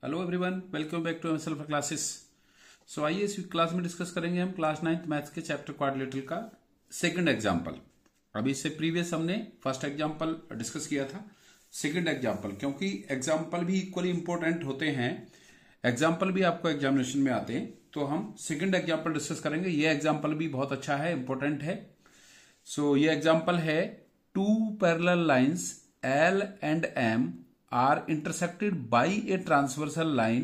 Hello everyone, welcome back to MSL for classes. So आइए इस class में discuss करेंगे हम क्लास 9th मैथ्स के चैप्टर क्वाड्रिलेटरल का सेकंड एग्जांपल। अभी इससे प्रीवियस हमने फर्स्ट एग्जांपल डिस्कस किया था। सेकंड एग्जांपल, क्योंकि एग्जांपल भी इक्वली इंपॉर्टेंट होते हैं, एग्जांपल भी आपको एग्जामिनेशन में आते हैं, तो हम सेकंड एग्जांपल डिस्कस करेंगे। ये एग्जांपल भी बहुत अच्छा है, इंपॉर्टेंट है। सो ये एग्जांपल है, two parallel lines L and M are intersected by a transversal line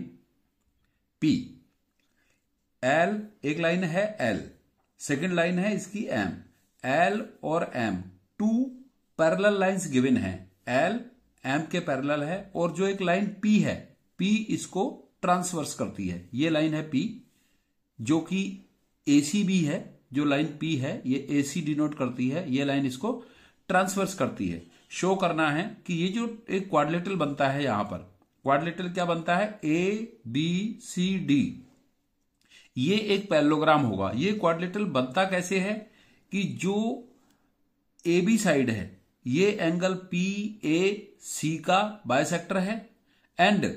P। L एक लाइन है L, सेकेंड लाइन है इसकी M। L और M two parallel lines given है, L M के पैरेलल है, और जो एक लाइन P है, P इसको ट्रांसवर्स करती है। ये लाइन है P जो कि AC भी है, जो लाइन P है ये AC डिनोट करती है, ये लाइन इसको ट्रांसवर्स करती है। शो करना है कि ये जो एक क्वाड्रिलेटरल बनता है, यहां पर क्वाड्रिलेटरल क्या बनता है, ए बी सी डी, ये एक पैरेललोग्राम होगा। ये क्वाड्रिलेटरल बनता कैसे है कि जो ए बी साइड है ये एंगल पी ए सी का बाइसेक्टर है, and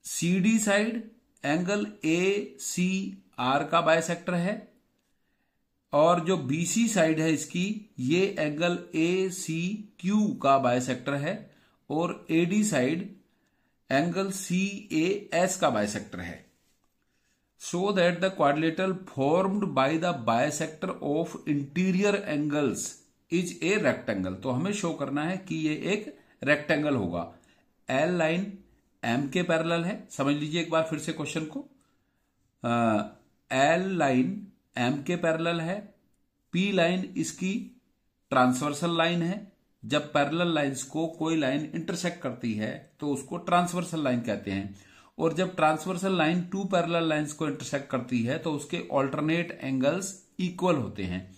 C D side angle A C R का बाइसेक्टर है, और जो बीसी साइड है इसकी ये एंगल ए सी क्यू का बाइसेक्टर है, और AD side angle C A S का बाइसेक्टर है। So that the quadrilateral formed by the bisector of interior angles is a rectangle. तो हमें शो करना है कि ये एक रेक्टेंगल होगा। एल लाइन एम के पैरेलल है, समझ लीजिए एक बार फिर से क्वेश्चन को। एल लाइन एम के पैरेलल है, पी लाइन इसकी ट्रांसवर्सल लाइन है। जब पैरेलल लाइंस को कोई लाइन इंटरसेक्ट करती है तो उसको ट्रांसवर्सल लाइन कहते हैं, और जब transversal line two parallel lines को इंटरसेक्ट करती है तो उसके ऑल्टरनेट एंगल्स इक्वल होते हैं।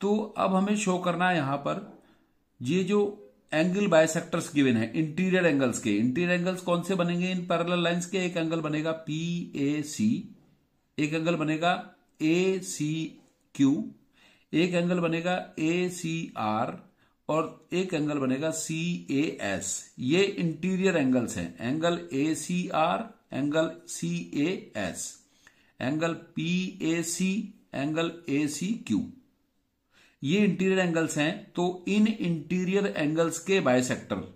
तो अब हमें शो करना है यहां पर ये जो एंगल बाइसेक्टर्स गिवन है इंटीरियर एंगल्स के। इंटीरियर एंगल्स कौन से बनेंगे इन पैरेलल लाइंस के? एक एंगल बनेगा पी ए सी, एक एंगल बनेगा ए सी क्यू, एक एंगल बनेगा ए सी आर, और एक एंगल बनेगा सी ए एस। ये इंटीरियर एंगल्स हैं, angle A C R, angle C A S, angle P A C, angle A C Q, ये इंटीरियर एंगल्स हैं। तो इन इंटीरियर एंगल्स के बाइसेक्टर,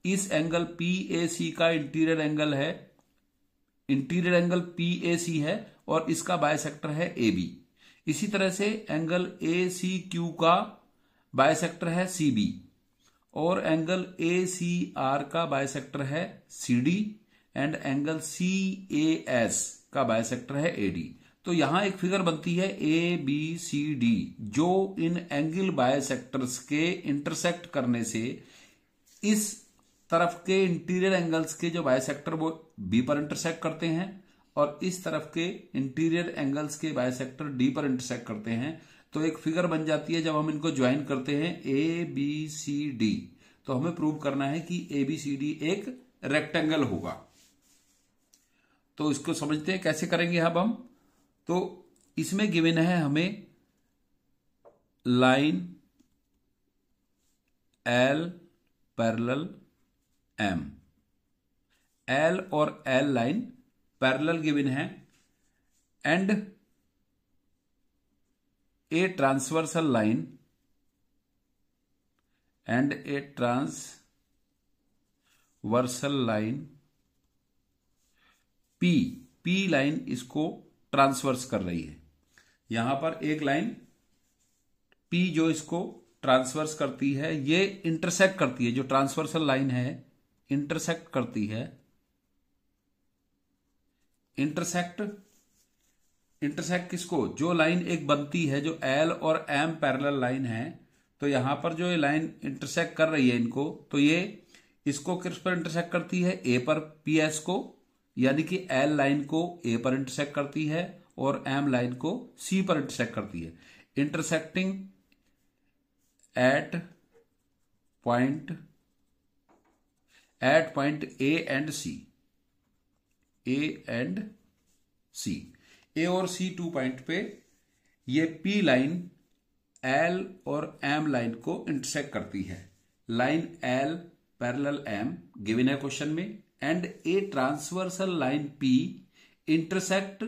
इस एंगल पी ए सी का इंटीरियर एंगल है, interior angle P A C है, और इसका बाइसेक्टर है ए बी। इसी तरह से एंगल ए सी क्यू का बाइसेक्टर है सी बी, और एंगल ए सी आर का बाइसेक्टर है C D, and angle C A S का बाइसेक्टर है ए डी। तो यहां एक फिगर बनती है ए बी सी डी, जो इन एंगल बाइसेक्टर्स के इंटरसेक्ट करने से इस तरफ के इंटीरियर एंगल्स के जो बाइसेक्टर वो बी पर इंटरसेक्ट करते हैं, और इस तरफ के इंटीरियर एंगल्स के बाइसेक्टर डी पर इंटरसेक्ट करते हैं। तो एक फिगर बन जाती है जब हम इनको ज्वाइन करते हैं ए बी सी डी। तो हमें प्रूव करना है कि ए बी सी डी एक रेक्टेंगल होगा। तो इसको समझते हैं कैसे करेंगे अब हम। तो इसमें गिवन है हमें line L parallel M, L और एल लाइन पैरेलल गिवन है, and a transversal line and a transversal line P, P line इसको ट्रांसवर्स कर रही है। यहां पर एक लाइन पी जो इसको ट्रांसवर्स करती है, ये इंटरसेक्ट करती है, जो ट्रांसवर्सल लाइन है इंटरसेक्ट करती है, इंटरसेक्ट किसको? जो लाइन एक बनती है जो एल और एम पैरेलल लाइन है, तो यहां पर जो ये लाइन इंटरसेक्ट कर रही है इनको, तो ये इसको किस पर इंटरसेक्ट करती है? ए पर, पी एस को, यानी कि एल लाइन को ए पर इंटरसेक्ट करती है और एम लाइन को सी पर इंटरसेक्ट करती है। Intersecting at point A and C, A and C, A और सी 2 पॉइंट पे ये पी लाइन एल और एम लाइन को इंटरसेक्ट करती है। Line L parallel M given है क्वेश्चन में, and a transversal line P intersect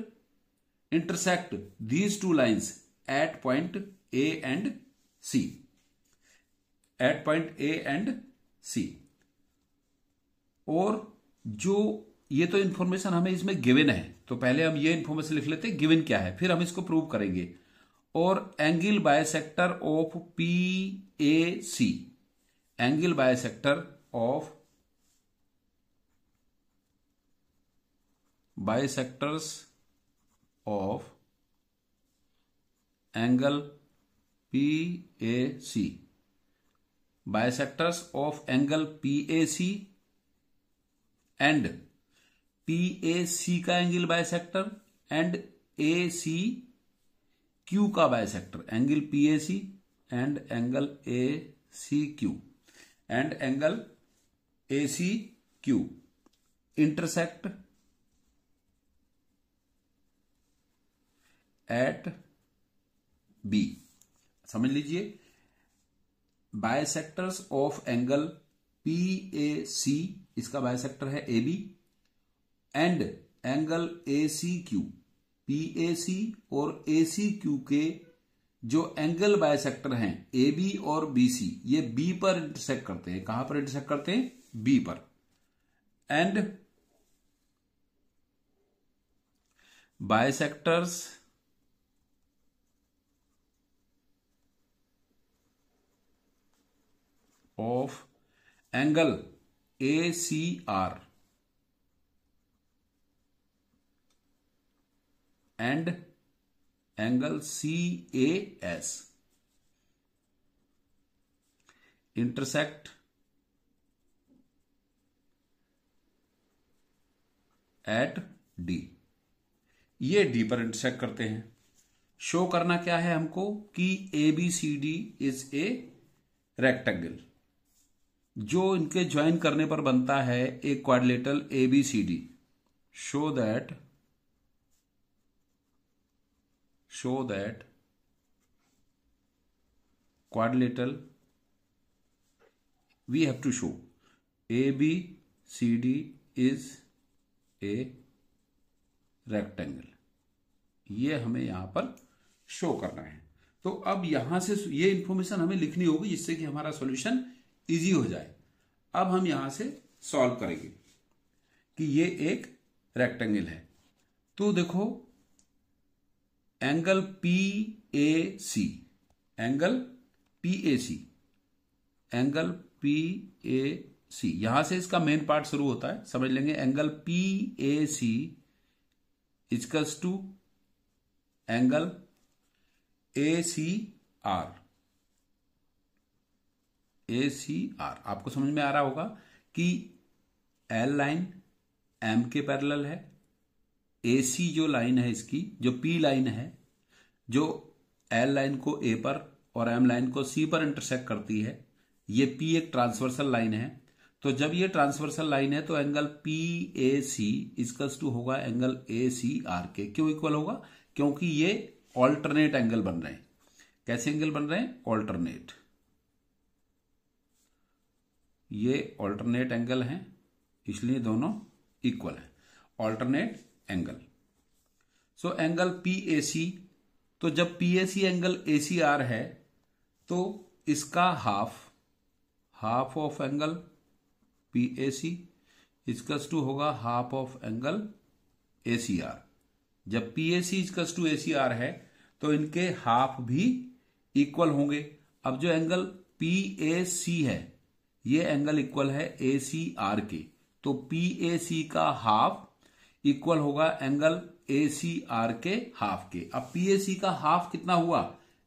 these two lines at point A and C. At point A and C. और जो ये तो इंफॉर्मेशन हमें इसमें गिवन है, तो पहले हम ये इंफॉर्मेशन लिख लेते हैं गिवन क्या है, फिर हम इसको प्रूव करेंगे। और angle bisector of P A C, angle bisector of bisectors of angle P A C, bisectors of angle P A C and P A C का angle bisector and A C Q का bisector, angle P A C and angle A C Q and angle A C Q intersect at B. समझ लीजिए, bisectors of angle P A C, इसका bisector है A B, and angle A C Q, P A C और A C Q के जो angle bisector हैं A B और B C, ये बी पर इंटरसेक्ट करते हैं। कहां पर इंटरसेक्ट करते हैं? बी पर। And bisectors of angle A C R and angle C A S intersect at D. ये डी पर इंटरसेक्ट करते हैं। शो करना क्या है हमको कि A B C D is a rectangle, जो इनके ज्वाइन करने पर बनता है एक quadrilateral A B C D. Show that quadrilateral, we have to show ABCD is a rectangle, ये हमें यहां पर शो करना है। तो अब यहां से ये इंफॉर्मेशन हमें लिखनी होगी जिससे कि हमारा सॉल्यूशन इजी हो जाए। अब हम यहां से सॉल्व करेंगे कि ये एक रेक्टेंगल है। तो देखो, angle P A C, angle P A C, angle P A C, यहां से इसका मेन पार्ट शुरू होता है, समझ लेंगे। Angle P A C equals to angle A C R. A C R आपको समझ में आ रहा होगा कि एल लाइन एम के पैरेलल है, ए सी जो लाइन है इसकी, जो पी लाइन है, जो एल लाइन को ए पर और एम लाइन को सी पर इंटरसेक्ट करती है, ये पी एक ट्रांसवर्सल लाइन है। तो जब ये ट्रांसवर्सल लाइन है तो angle P A C equals to होगा एंगल ए सी आर के। क्यों इक्वल होगा? क्योंकि ये ऑल्टरनेट एंगल बन रहे हैं। कैसे एंगल बन रहे हैं? ऑल्टरनेट। ये ऑल्टरनेट एंगल हैं, इसलिए दोनों इक्वल है, alternate angle. So angle P A C, तो जब P A C angle A C R है तो इसका half of angle P A C equals to होगा half of angle A C R. जब P A C equals to A C R है तो इनके हाफ भी इक्वल होंगे। अब जो एंगल पी ए सी है, ये एंगल इक्वल है ए सी आर के, तो पी ए सी का हाफ इक्वल होगा एंगल ए सी आर के हाफ के। अब पी ए सी का हाफ कितना हुआ?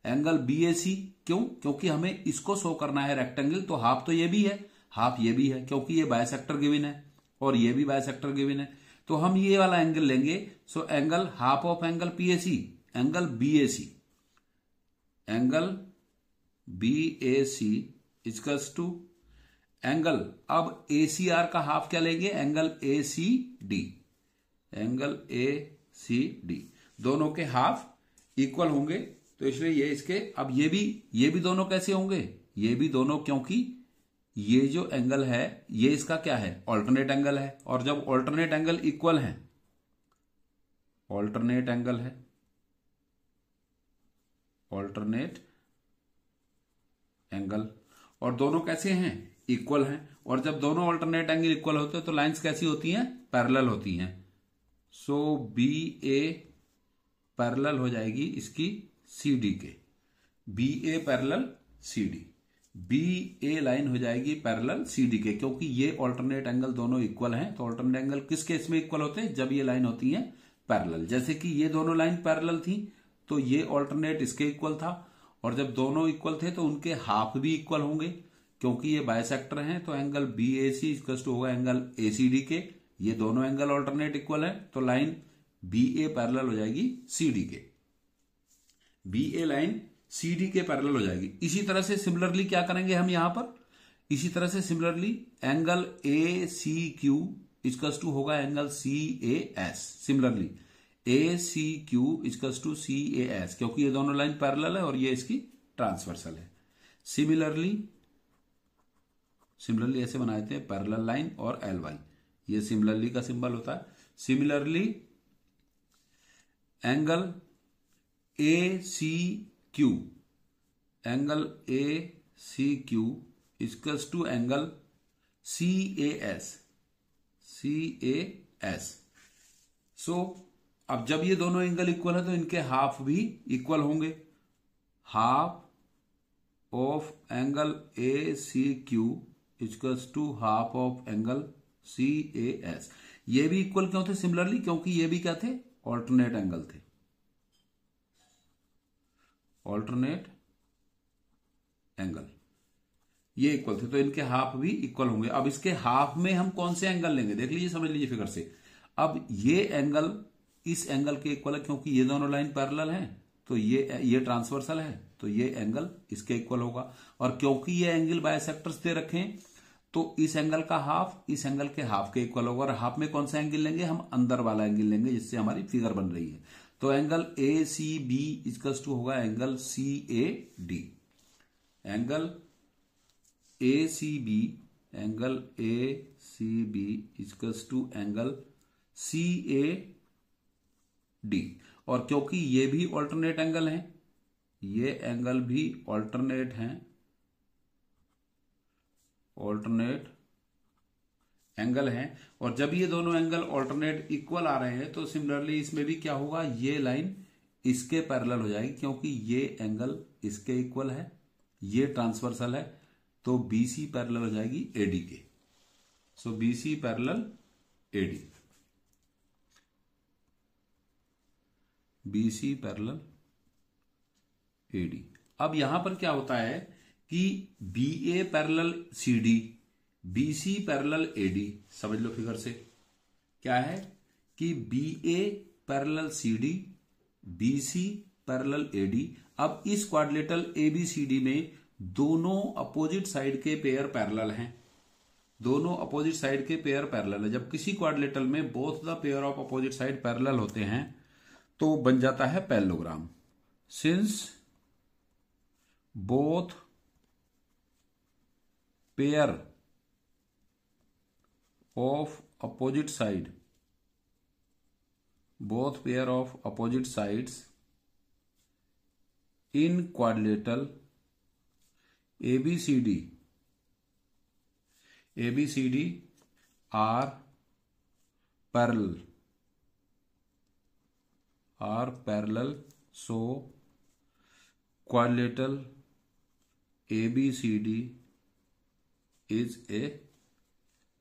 एंगल बी ए सी। क्यों? क्योंकि हमें इसको शो करना है रेक्टेंगल, तो हाफ तो ये भी है, हाफ ये भी है, क्योंकि ये बायसेक्टर गिवन है और ये भी बायसेक्टर गिवन है। तो हम ये वाला एंगल लेंगे। So angle half of angle P A C, angle B A C, angle B A C equals to angle, अब ए सी आर का हाफ क्या लेंगे? Angle A C D, angle A C D. दोनों के half equal होंगे, तो इसलिए ये इसके, अब ये भी दोनों कैसे होंगे? ये भी दोनों, क्योंकि ये जो एंगल है ये इसका क्या है, ऑल्टरनेट एंगल है। और जब ऑल्टरनेट एंगल इक्वल है, ऑल्टरनेट एंगल है, ऑल्टरनेट एंगल, और दोनों कैसे हैं, इक्वल हैं। और जब दोनों ऑल्टरनेट एंगल इक्वल होते हैं तो लाइंस कैसी होती हैं, पैरेलल होती हैं। सो बी ए पैरेलल हो जाएगी इसकी सी डी के, B A parallel C D, B A line हो जाएगी पैरेलल सी डी के, क्योंकि ये ऑल्टरनेट एंगल दोनों इक्वल हैं। तो ऑल्टरनेट एंगल किस केस में इक्वल होते हैं, जब ये लाइन होती है पैरेलल। जैसे कि ये दोनों लाइन पैरेलल थी तो ये ऑल्टरनेट इसके इक्वल था, और जब दोनों इक्वल थे तो उनके हाफ भी इक्वल होंगे, क्योंकि ये बाइसेक्टर हैं। तो angle B A C equal to होगा एंगल ए सी डी के। ये दोनों एंगल ऑल्टरनेट इक्वल है, तो लाइन बी ए पैरेलल हो जाएगी सी डी के, बी ए लाइन सी डी के पैरेलल हो जाएगी। इसी तरह से सिमिलरली क्या करेंगे हम यहां पर, इसी तरह से similarly angle A C Q equal to होगा angle C A S. Similarly A C Q equal to C A S, क्योंकि ये दोनों लाइन पैरेलल है और ये इसकी ट्रांसवर्सल है। सिमिलरली ऐसे बनाए थे पैरेलल लाइन और एल वाई, ये सिमिलरली का सिंबल होता है। Similarly angle A C Q, angle A C Q equals to angle C A S, C A S. So अब जब ये दोनों एंगल इक्वल है तो इनके हाफ भी इक्वल होंगे। Half of angle A C Q equals to half of angle C A S. ये भी इक्वल क्यों थे सिमिलरली, क्योंकि ये भी क्या थे, ऑल्टरनेट एंगल थे, ऑल्टरनेट एंगल, ये इक्वल थे तो इनके हाफ भी इक्वल होंगे। अब इसके हाफ में हम कौन से एंगल लेंगे, देख लीजिए, समझ लीजिए फिगर से। अब ये एंगल इस एंगल के इक्वल है, क्योंकि ये दोनों लाइन पैरेलल हैं, तो ये ट्रांसवर्सल है, तो ये एंगल इसके इक्वल होगा। और क्योंकि ये एंगल बाइसेक्टर्स दे रखे हैं, तो इस एंगल का हाफ इस एंगल के हाफ के इक्वल होगा। और हाफ में कौन सा एंगल लेंगे, हम अंदर वाला एंगल लेंगे, जिससे हमारी फिगर बन रही है। तो angle A C B equals to होगा angle C A D, angle A C B, angle A C B equals to angle C A D. और क्योंकि ये भी ऑल्टरनेट एंगल हैं, ये एंगल भी ऑल्टरनेट हैं, ऑल्टरनेट एंगल हैं, और जब ये दोनों एंगल ऑल्टरनेट इक्वल आ रहे हैं तो सिमिलरली इसमें भी क्या होगा, ये लाइन इसके पैरेलल हो जाएगी, क्योंकि ये एंगल इसके इक्वल है, ये ट्रांसवर्सल है, तो बीसी पैरेलल हो जाएगी एडी के। So BC parallel AD, BC parallel AD. अब यहां पर क्या होता है कि B A parallel C D, B C parallel AD. समझ लो फिगर से क्या है कि B A parallel C D, B C parallel AD. अब इस quadrilateral A B C D में दोनों अपोजिट साइड के पेयर पैरेलल हैं, दोनों अपोजिट साइड के पेयर पैरेलल है। जब किसी क्वाड्रिलेटरल में both the pair of opposite side parallel होते हैं तो बन जाता है parallelogram. Since both pair of opposite side, both pair of opposite sides in quadrilateral ABCD are parallel, so quadrilateral ABCD is a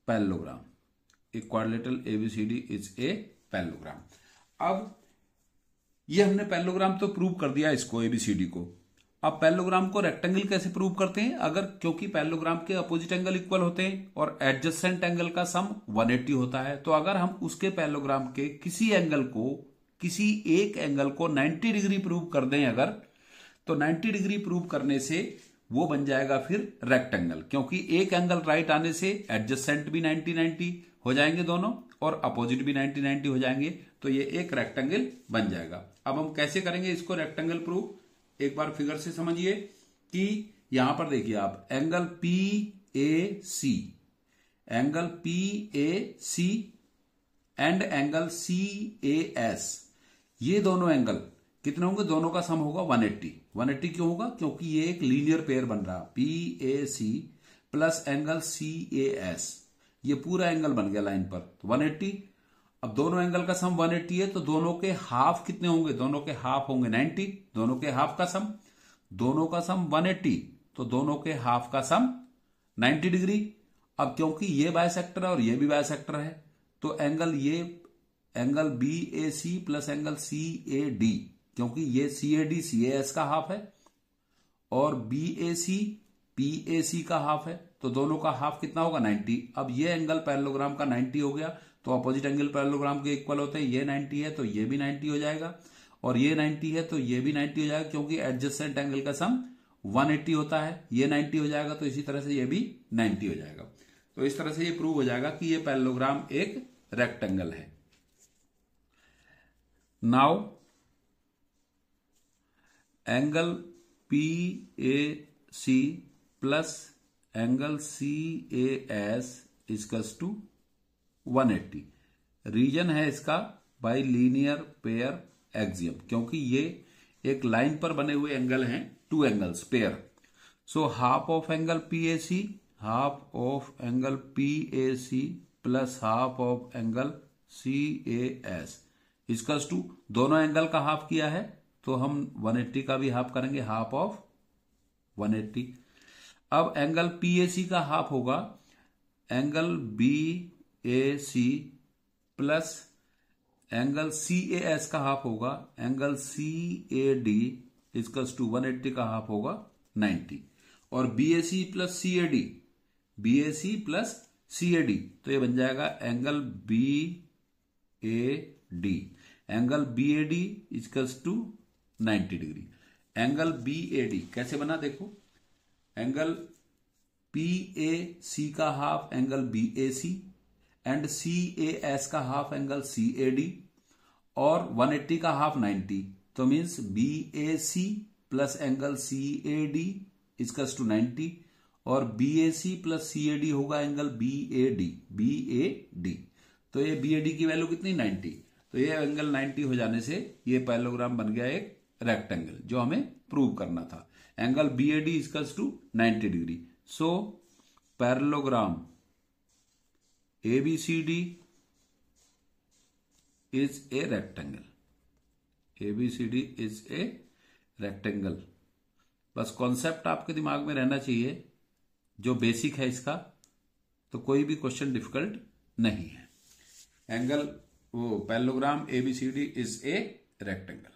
parallelogram. A quadrilateral ABCD is a parallelogram. अब ये हमने parallelogram तो प्रूव कर दिया इसको, ABCD को। अब parallelogram को रेक्टेंगल कैसे प्रूव करते हैं, अगर क्योंकि पैरेललोग्राम के अपोजिट एंगल इक्वल होते हैं और एडजेसेंट एंगल का सम 180 होता है, तो अगर हम उसके पैरेललोग्राम के किसी एक एंगल को 90 डिग्री प्रूव कर दें अगर, तो 90 डिग्री प्रूव करने से वो बन जाएगा फिर रेक्टेंगल, क्योंकि एक एंगल राइट आने से एडजेसेंट भी 90-90 हो जाएंगे दोनों, और अपोजिट भी 90-90 हो जाएंगे, तो ये एक रेक्टेंगल बन जाएगा। अब हम कैसे करेंगे इसको रेक्टेंगल प्रूव, एक बार फिगर से समझिए कि यहां पर देखिए आप, angle P A C, angle P A C and angle C A S, ये दोनों एंगल कितने होंगे? दोनों का सम होगा 180। 180 क्यों होगा? क्योंकि ये एक लीनियर पेयर बन रहा, P A C plus angle C A S, ये पूरा एंगल बन गया लाइन पर, तो 180। अब दोनों एंगल का सम 180 है, तो दोनों के हाफ कितने होंगे? दोनों के हाफ होंगे 90। दोनों के हाफ का सम, दोनों का सम 180, तो दोनों के हाफ का सम 90 डिग्री। अब क्योंकि ये बाइसेक्टर है और ये भी बाइसेक्टर है, तो एंगल ये angle B A C plus angle C A D, क्योंकि ये C A D C A S का हाफ है और B A C P A C का हाफ है, तो दोनों का हाफ कितना होगा? 90। अब ये एंगल पैरेललोग्राम का 90 हो गया, तो अपोजिट एंगल पैरेललोग्राम के इक्वल होते हैं। ये 90 है तो ये भी 90 हो जाएगा, और ये 90 है तो ये भी 90 हो जाएगा, क्योंकि एडजेसेंट एंगल का सम 180 होता है। ये 90 हो जाएगा, तो इसी तरह से ये भी 90 हो जाएगा। तो इस तरह से ये प्रूव हो जाएगा कि ये पैरेललोग्राम एक रेक्टेंगल है। Now angle P A C plus angle C A S equals to 180। Reason है इसका बाई लीनियर पेयर एक्सियम, क्योंकि ये एक लाइन पर बने हुए एंगल हैं, two angles pair. So half of angle P A C, half of angle P A C plus half of angle C A S equals to, दोनों angle का half किया है तो हम 180 का भी हाफ करेंगे, हाफ ऑफ 180। अब एंगल पी ए सी का हाफ होगा angle B A C plus angle C A S का हाफ होगा angle C A D equals to 180 का हाफ होगा 90। और B A C plus C A D, B A C plus C A D, तो ये बन जाएगा angle B A D. Angle B A D equals to 90 degree. Angle B A D कैसे बना देखो, एंगल पी ए सी का half angle B A C and C A S का half angle C A D, और 180 का half 90, तो means B A C plus angle C A D equals to 90, और B A C plus C A D होगा angle B A D, B A D. तो ये B A D की value कितनी? 90। तो ये एंगल 90 हो जाने से ये पैरेललोग्राम बन गया एक रेक्टेंगल, जो हमें प्रूव करना था। Angle B A D equals to 90 degree. So parallelogram ABCD is a rectangle. ABCD is a rectangle. बस कॉन्सेप्ट आपके दिमाग में रहना चाहिए, जो बेसिक है इसका, तो कोई भी क्वेश्चन डिफिकल्ट नहीं है। एंगल वो parallelogram ABCD is a rectangle.